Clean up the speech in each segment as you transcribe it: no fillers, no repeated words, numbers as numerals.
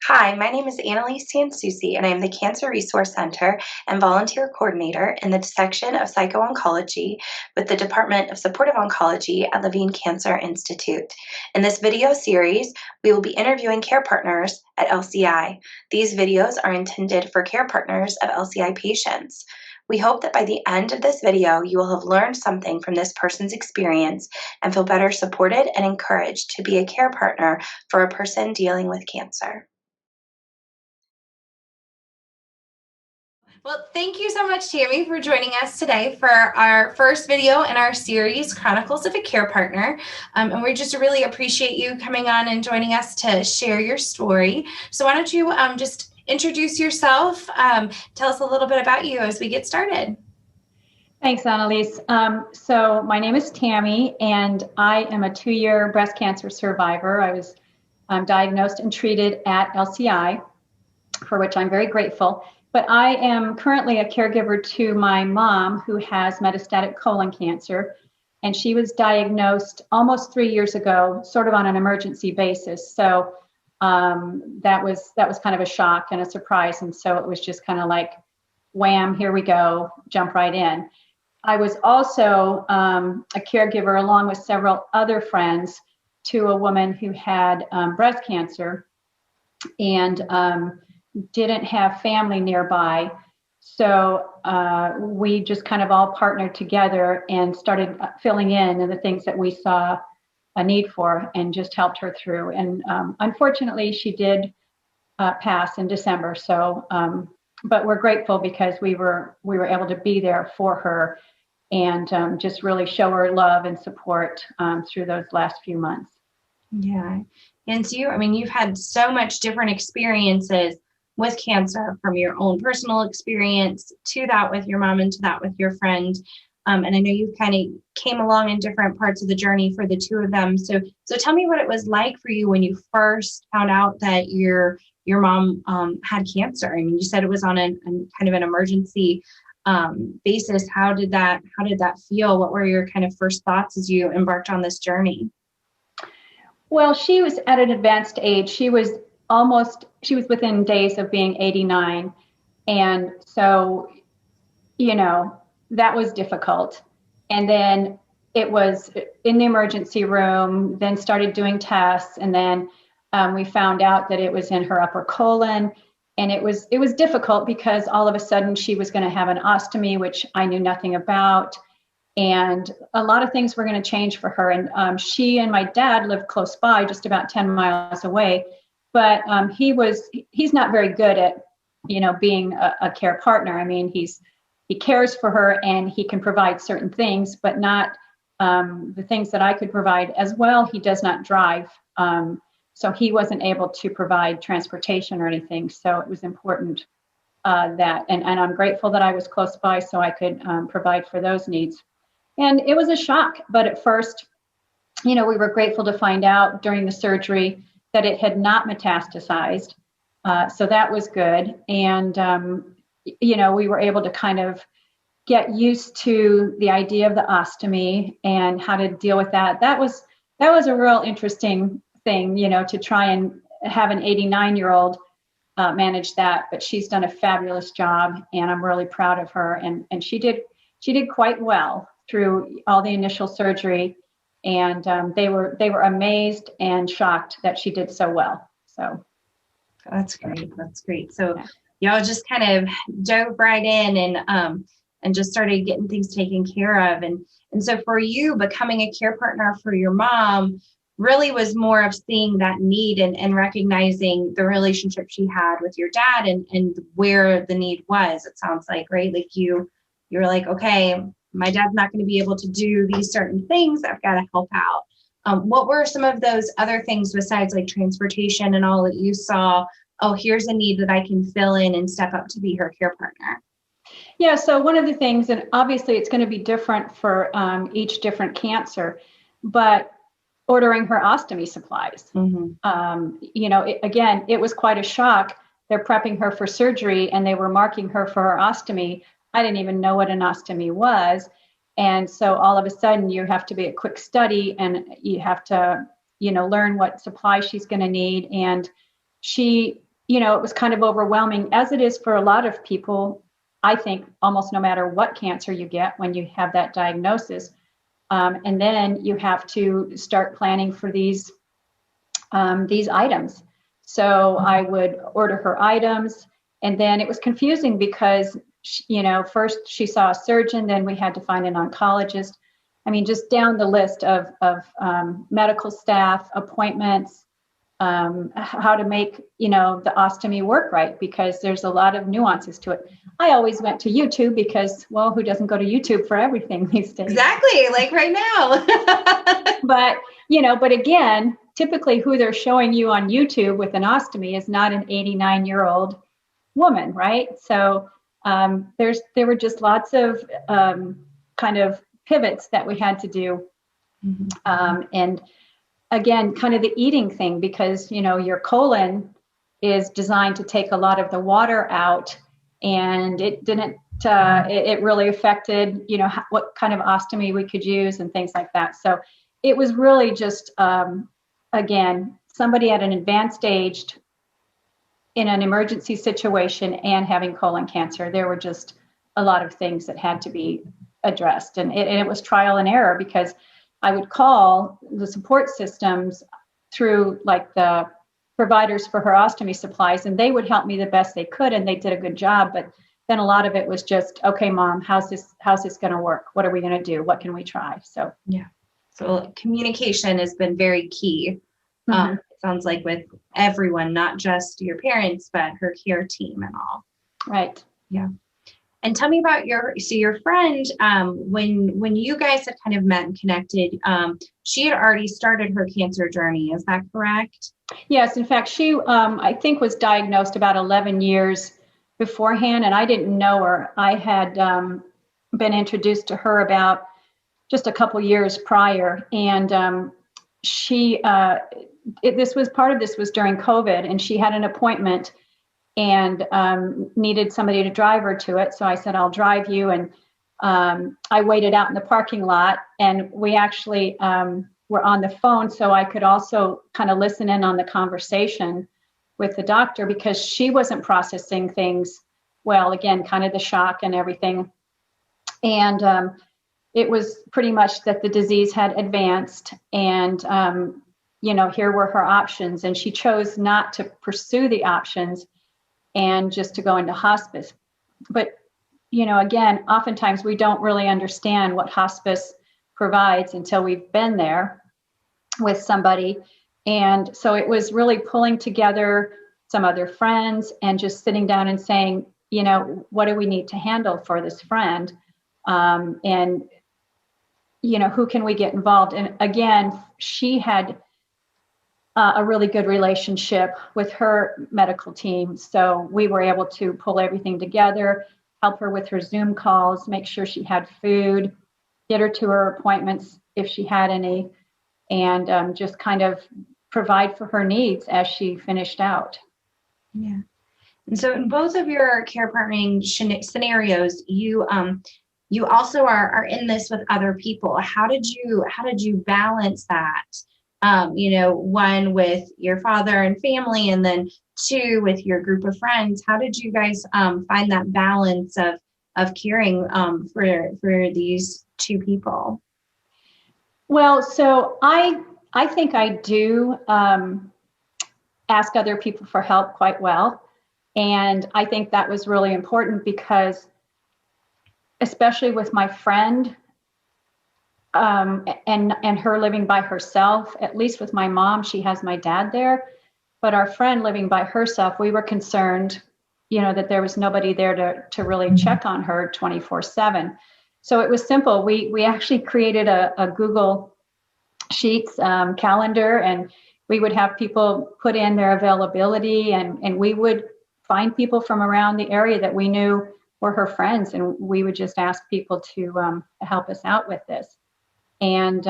Hi, my name is Annalise Sansusi, and I am the Cancer Resource Center and Volunteer Coordinator in the section of Psycho-Oncology with the Department of Supportive Oncology at Levine Cancer Institute. In this video series, we will be interviewing care partners at LCI. These videos are intended for care partners of LCI patients. We hope that by the end of this video, you will have learned something from this person's experience and feel better supported and encouraged to be a care partner for a person dealing with cancer. Well, thank you so much, Tami, for joining us today for our first video in our series, Chronicles of a Care Partner. And we just really appreciate you coming on and joining us to share your story. So why don't you just introduce yourself, tell us a little bit about you as we get started. Thanks, Annalise. So my name is Tami, and I am a 2-year breast cancer survivor. I was diagnosed and treated at LCI, for which I'm very grateful. But I am currently a caregiver to my mom, who has metastatic colon cancer, and she was diagnosed almost 3 years ago, sort of on an emergency basis. So that was kind of a shock and a surprise, and so it was just kind of like, wham, here we go, jump right in. I was also a caregiver, along with several other friends, to a woman who had breast cancer and didn't have family nearby. So we just kind of all partnered together and started filling in the things that we saw a need for and just helped her through. And unfortunately, she did pass in December. So, but we're grateful because we were able to be there for her and just really show her love and support through those last few months. Yeah. And so you've had so much different experiences with cancer, from your own personal experience to that with your mom and to that with your friend. And I know you kind of came along in different parts of the journey for the two of them. So tell me what it was like for you when you first found out that your mom had cancer. I mean, you said it was on a kind of an emergency basis. How did that feel? What were your kind of first thoughts as you embarked on this journey? Well, she was at an advanced age. She was within days of being 89. And so, that was difficult. And then it was in the emergency room, then started doing tests. And then we found out that it was in her upper colon. And it was difficult because all of a sudden she was going to have an ostomy, which I knew nothing about. And a lot of things were going to change for her. And she and my dad lived close by, just about 10 miles away. But he's not very good at, being a care partner. I mean, he cares for her and he can provide certain things, but not the things that I could provide as well. He does not drive. So he wasn't able to provide transportation or anything. So it was important that, and I'm grateful that I was close by so I could provide for those needs. And it was a shock, but at first, we were grateful to find out during the surgery that it had not metastasized. So that was good. And, we were able to kind of get used to the idea of the ostomy and how to deal with that. That was a real interesting thing, to try and have an 89-year-old manage that. But she's done a fabulous job, and I'm really proud of her. And she did quite well through all the initial surgery. And they were amazed and shocked that she did so well. So that's great. So y'all just kind of dove right in and just started getting things taken care of. And so for you, becoming a care partner for your mom really was more of seeing that need and recognizing the relationship she had with your dad and where the need was. It sounds like, right? Like you're like, okay, my dad's not going to be able to do these certain things. I've got to help out. What were some of those other things besides like transportation and all that you saw? Oh, here's a need that I can fill in and step up to be her care partner. Yeah, so one of the things, and obviously it's going to be different for each different cancer, but ordering her ostomy supplies. Mm-hmm. Again, it was quite a shock. They're prepping her for surgery and they were marking her for her ostomy. I didn't even know what an ostomy was. And so all of a sudden you have to be a quick study and you have to, learn what supply she's going to need. And she it was kind of overwhelming, as it is for a lot of people. I think almost no matter what cancer you get when you have that diagnosis. And then you have to start planning for these items. So I would order her items, and then it was confusing because, first she saw a surgeon, then we had to find an oncologist. I mean, just down the list of medical staff, appointments, how to make, the ostomy work right, because there's a lot of nuances to it. I always went to YouTube because, well, who doesn't go to YouTube for everything these days? Exactly, like right now. But again, typically who they're showing you on YouTube with an ostomy is not an 89-year-old woman, right? So there were just lots of kind of pivots that we had to do. Mm-hmm. And again, kind of the eating thing, because, your colon is designed to take a lot of the water out, and it didn't, it really affected, what kind of ostomy we could use and things like that. So it was really just, again, somebody at an advanced stage in an emergency situation and having colon cancer. There were just a lot of things that had to be addressed. And it was trial and error, because I would call the support systems through like the providers for her ostomy supplies, and they would help me the best they could, and they did a good job. But then a lot of it was just, okay, Mom, how's this going to work? What are we going to do? What can we try? So yeah. So communication has been very key. Mm-hmm. It sounds like with everyone, not just your parents, but her care team and all. Right. Yeah. And tell me about your friend, when you guys had kind of met and connected, she had already started her cancer journey. Is that correct? Yes. In fact, she, I think, was diagnosed about 11 years beforehand, and I didn't know her. I had been introduced to her about just a couple years prior. And this was during COVID, and she had an appointment and needed somebody to drive her to it. So I said, I'll drive you. And I waited out in the parking lot, and we actually were on the phone, so I could also kind of listen in on the conversation with the doctor, because she wasn't processing things well, again, kind of the shock and everything. And it was pretty much that the disease had advanced, and here were her options, and she chose not to pursue the options and just to go into hospice. But, again, oftentimes we don't really understand what hospice provides until we've been there with somebody. And so it was really pulling together some other friends and just sitting down and saying, what do we need to handle for this friend? And, who can we get involved? And again, she had a really good relationship with her medical team. So we were able to pull everything together, help her with her Zoom calls, make sure she had food, get her to her appointments if she had any, and just kind of provide for her needs as she finished out. Yeah. And so in both of your care partnering scenarios, you also are in this with other people. How did you balance that? One with your father and family, and then two with your group of friends. How did you guys find that balance of caring for these two people? Well, so I think I do ask other people for help quite well. And I think that was really important, because especially with my friend, and her living by herself, at least with my mom, she has my dad there. But our friend living by herself, we were concerned, that there was nobody there to really check on her 24/7. So it was simple. We actually created a Google Sheets calendar, and we would have people put in their availability, and we would find people from around the area that we knew were her friends, and we would just ask people to help us out with this. And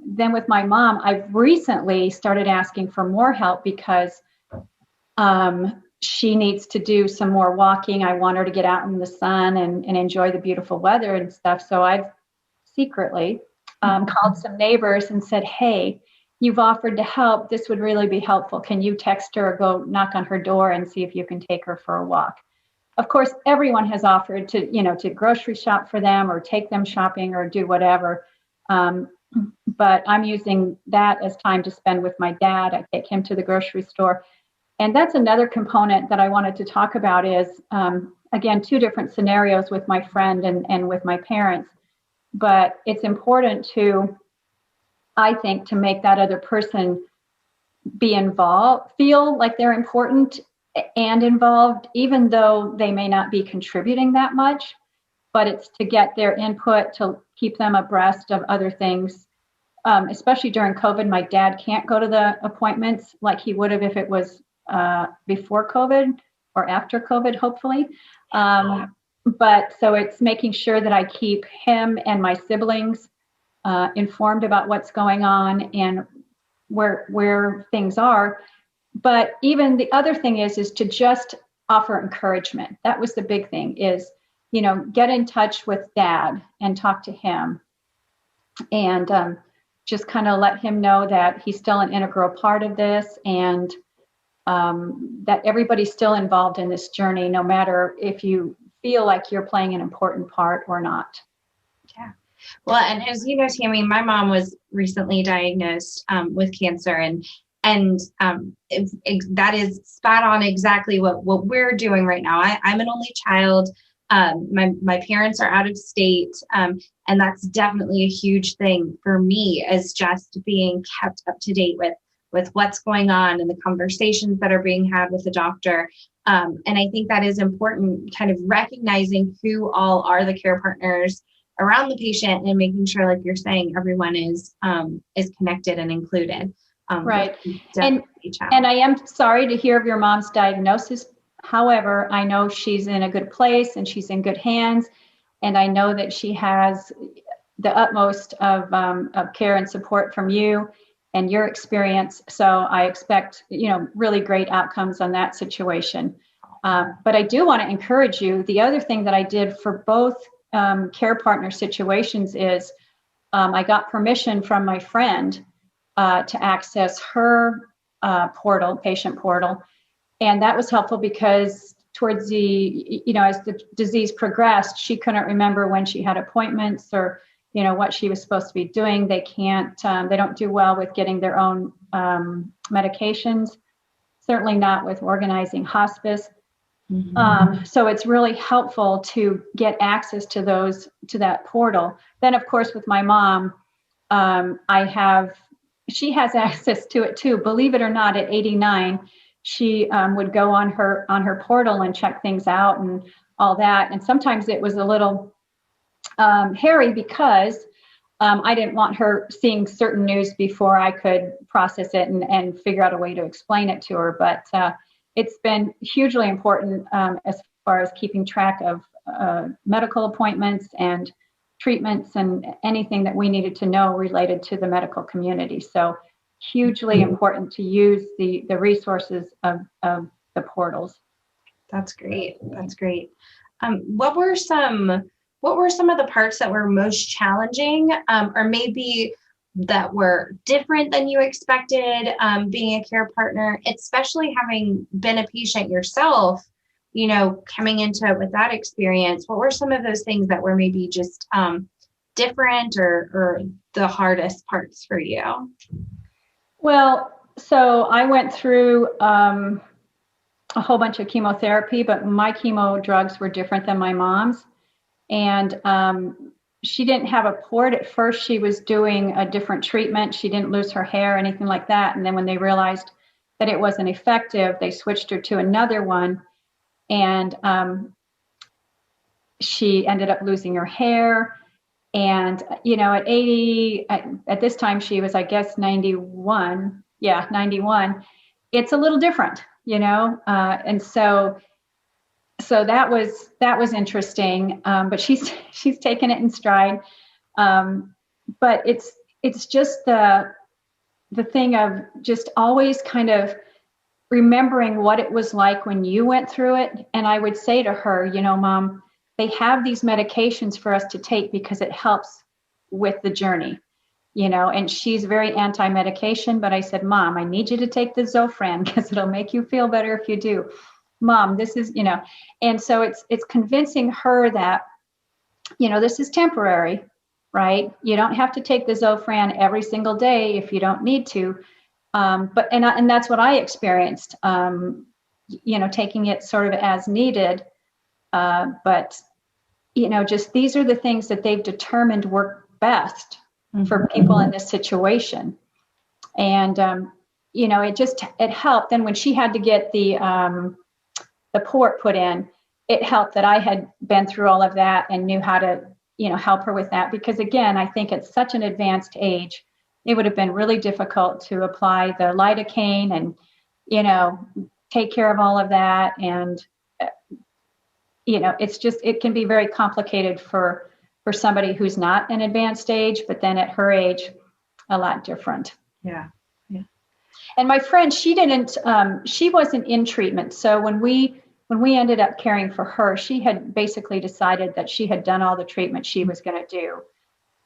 then with my mom, I've recently started asking for more help, because she needs to do some more walking. I want her to get out in the sun and enjoy the beautiful weather and stuff. So I've secretly called some neighbors and said, hey, you've offered to help. This would really be helpful. Can you text her or go knock on her door and see if you can take her for a walk? Of course, everyone has offered to, to grocery shop for them or take them shopping or do whatever. But I'm using that as time to spend with my dad. I take him to the grocery store. And that's another component that I wanted to talk about is, again, two different scenarios with my friend and with my parents. But it's important to, I think, to make that other person be involved, feel like they're important and involved, even though they may not be contributing that much. But it's to get their input, to keep them abreast of other things. Especially during COVID, my dad can't go to the appointments like he would have if it was before COVID or after COVID, hopefully. But so it's making sure that I keep him and my siblings informed about what's going on and where things are. But even the other thing is to just offer encouragement. That was the big thing is, get in touch with dad and talk to him and just kind of let him know that he's still an integral part of this and that everybody's still involved in this journey, no matter if you feel like you're playing an important part or not. Yeah. Well, and as you know, Tami, my mom was recently diagnosed with cancer, and that is spot on exactly what we're doing right now. I'm an only child. My parents are out of state, and that's definitely a huge thing for me, is just being kept up to date with what's going on and the conversations that are being had with the doctor. And I think that is important, kind of recognizing who all are the care partners around the patient and making sure, like you're saying, everyone is connected and included. Right. And I am sorry to hear of your mom's diagnosis. However, I know she's in a good place and she's in good hands. And I know that she has the utmost of care and support from you and your experience. So I expect, really great outcomes on that situation. But I do want to encourage you. The other thing that I did for both care partner situations is I got permission from my friend to access her patient portal. And that was helpful because towards the, as the disease progressed, she couldn't remember when she had appointments or, what she was supposed to be doing. They don't do well with getting their own medications, certainly not with organizing hospice. Mm-hmm. So it's really helpful to get access to that portal. Then, of course, with my mom, she has access to it too. Believe it or not, at 89, she would go on her portal and check things out and all that. And sometimes it was a little hairy because I didn't want her seeing certain news before I could process it and figure out a way to explain it to her. But it's been hugely important as far as keeping track of medical appointments and treatments and anything that we needed to know related to the medical community. So hugely important to use the resources of the portals. That's great. That's great. What were some of the parts that were most challenging, or maybe that were different than you expected, being a care partner, especially having been a patient yourself, coming into it with that experience? What were some of those things that were maybe just different or the hardest parts for you? Well, so I went through a whole bunch of chemotherapy, but my chemo drugs were different than my mom's. And she didn't have a port at first. She was doing a different treatment. She didn't lose her hair or anything like that. And then when they realized that it wasn't effective, they switched her to another one. And she ended up losing her hair. And, at 80, at this time, she was, I guess, 91. Yeah, 91. It's a little different, and so that was interesting. But she's taken it in stride. But it's just the thing of just always kind of remembering what it was like when you went through it. And I would say to her, Mom, they have these medications for us to take because it helps with the journey. and she's very anti-medication, but I said, Mom, I need you to take the Zofran because it'll make you feel better if you do. Mom, this is, and so it's convincing her that, this is temporary, right? You don't have to take the Zofran every single day if you don't need to. And that's what I experienced, taking it sort of as needed. But just these are the things that they've determined work best for people in this situation. And, it helped. Then when she had to get the port put in, it helped that I had been through all of that and knew how to, help her with that. Because again, I think at such an advanced age, it would have been really difficult to apply the lidocaine and, take care of all of that. And, it can be very complicated for somebody who's not an advanced age, but then at her age, a lot different. Yeah. Yeah. And my friend, she wasn't in treatment. So when we ended up caring for her, she had basically decided that she had done all the treatment she was going to do.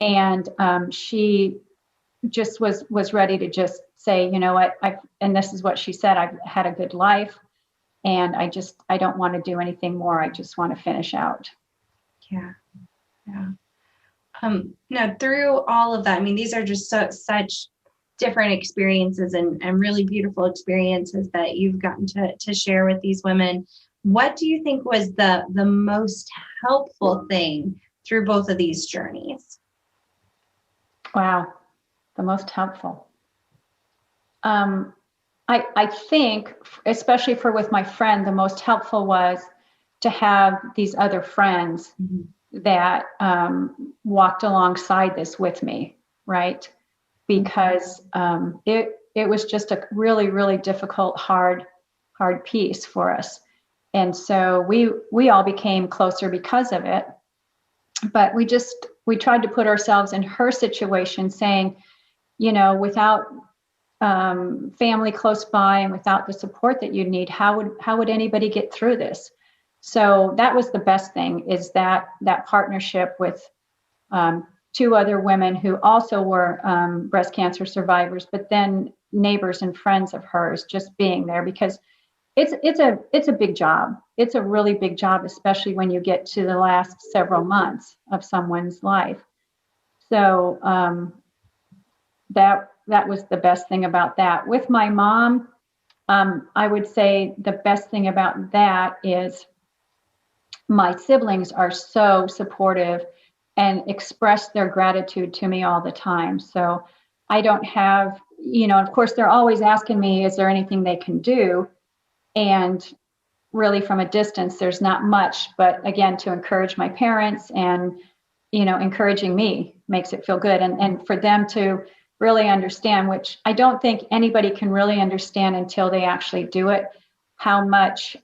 And she just was ready to just say, you know what, and this is what she said, I've had a good life and I don't want to do anything more. I just want to finish out. Yeah. Yeah. Now through all of that, I mean, these are just such different experiences and really beautiful experiences that you've gotten to share with these women. What do you think was the most helpful thing through both of these journeys? Wow. The most helpful. I think, especially with my friend, the most helpful was to have these other friends that walked alongside this with me, right? Because it was just a really, really difficult, hard piece for us. And so we all became closer because of it. But we tried to put ourselves in her situation, saying, without family close by and without the support that you need, how would anybody get through this? So that was the best thing, is that partnership with two other women who also were breast cancer survivors, but then neighbors and friends of hers, just being there, because it's a big job. It's a really big job, especially when you get to the last several months of someone's life. So that was the best thing about that. With my mom, I would say the best thing about that is my siblings are so supportive and express their gratitude to me all the time. So I don't have, of course, they're always asking me, is there anything they can do? And really from a distance, there's not much, but again, to encourage my parents and, encouraging me makes it feel good. And for them to really understand, which I don't think anybody can really understand until they actually do it, how much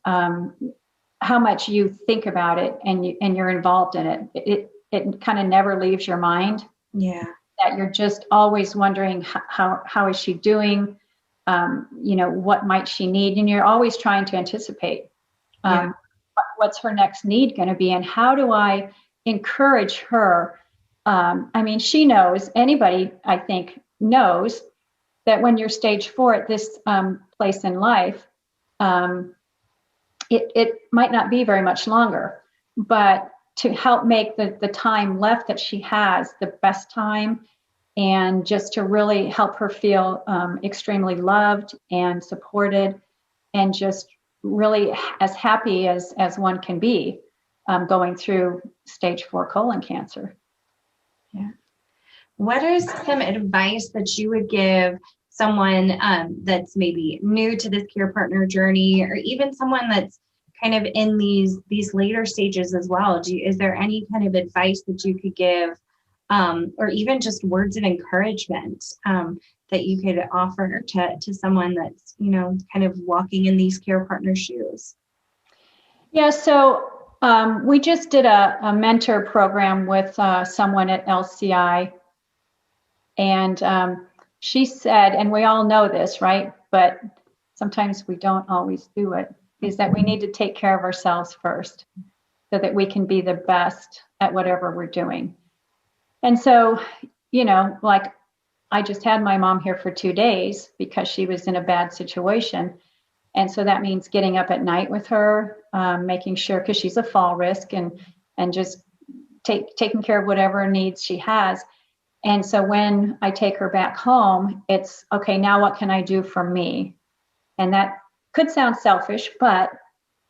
you think about it and you're involved in it. It kind of never leaves your mind. Yeah. That you're just always wondering how is she doing? What might she need? And you're always trying to anticipate what's her next need going to be, and how do I encourage her? She knows, anybody I think knows that when you're stage 4 at this place in life, it might not be very much longer, but to help make the time left that she has the best time, and just to really help her feel extremely loved and supported, and just really as happy as one can be going through stage 4 colon cancer. Yeah. What is some advice that you would give someone that's maybe new to this care partner journey, or even someone that's kind of in these later stages as well? Is there any kind of advice that you could give, or even just words of encouragement that you could offer to someone that's, kind of walking in these care partner shoes? Yeah, so we just did a mentor program with someone at LCI. And she said, and we all know this, right? But sometimes we don't always do it, is that we need to take care of ourselves first so that we can be the best at whatever we're doing. And so, like I just had my mom here for 2 days because she was in a bad situation. And so that means getting up at night with her, making sure, because she's a fall risk, and just taking care of whatever needs she has. And so when I take her back home, it's okay, now what can I do for me? And that could sound selfish, but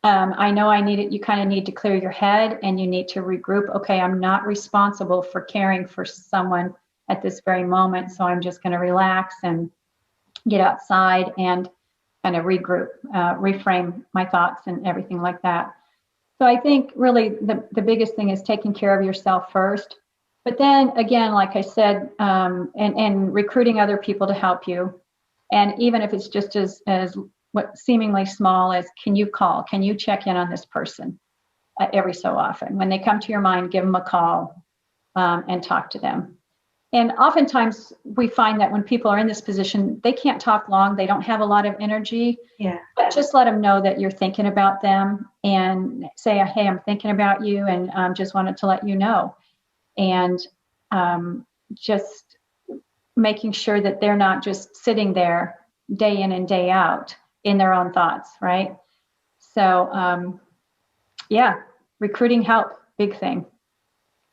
I know you kind of need to clear your head and you need to regroup. Okay, I'm not responsible for caring for someone at this very moment. So I'm just going to relax and get outside and kind of regroup, reframe my thoughts and everything like that. So I think really the biggest thing is taking care of yourself first. But then again, like I said, and recruiting other people to help you. And even if it's just as what seemingly small as, can you call? Can you check in on this person every so often? When they come to your mind, give them a call and talk to them. And oftentimes we find that when people are in this position, they can't talk long. They don't have a lot of energy. Yeah. But just let them know that you're thinking about them and say, hey, I'm thinking about you and just wanted to let you know. And just making sure that they're not just sitting there day in and day out in their own thoughts, right? So, recruiting help, big thing.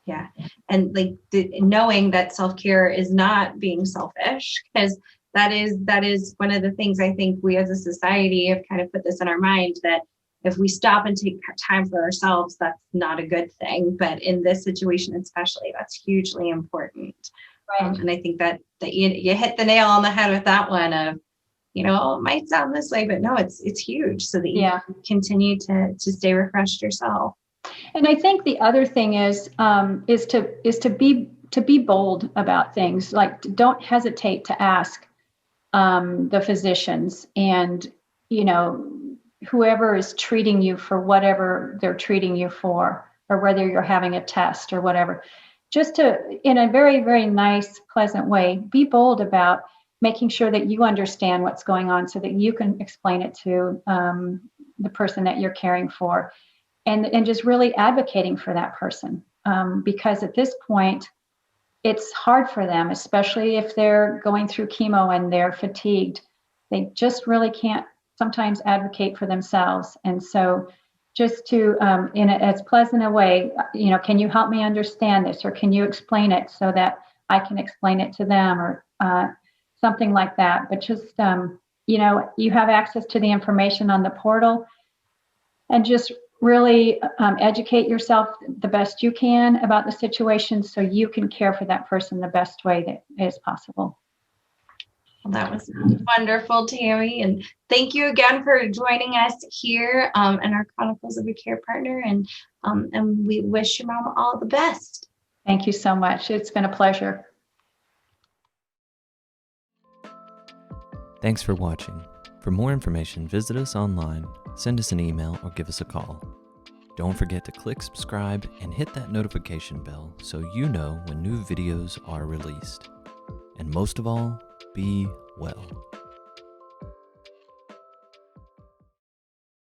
Yeah. And like knowing that self-care is not being selfish, because that is one of the things I think we as a society have kind of put this in our mind, that if we stop and take time for ourselves, that's not a good thing. But in this situation, especially, that's hugely important. Right. And I think that you hit the nail on the head with that one of, it might sound this way, but no, it's huge, so that you can continue to stay refreshed yourself. And I think the other thing is to be bold about things. Like, don't hesitate to ask the physicians and whoever is treating you for whatever they're treating you for, or whether you're having a test or whatever, just to, in a very, very nice, pleasant way, be bold about making sure that you understand what's going on so that you can explain it to the person that you're caring for. And just really advocating for that person, because at this point, it's hard for them, especially if they're going through chemo and they're fatigued. They just really can't sometimes advocate for themselves. And so just to, in as pleasant a way, can you help me understand this? Or can you explain it so that I can explain it to them, or something like that. But just, you have access to the information on the portal, and just really educate yourself the best you can about the situation so you can care for that person the best way that is possible. Well, that was wonderful, Tami. And thank you again for joining us here in our Chronicles of a Care Partner. And we wish your mom all the best. Thank you so much. It's been a pleasure. Thanks for watching. For more information, visit us online, send us an email, or give us a call. Don't forget to click subscribe and hit that notification bell so you know when new videos are released. And most of all, be well.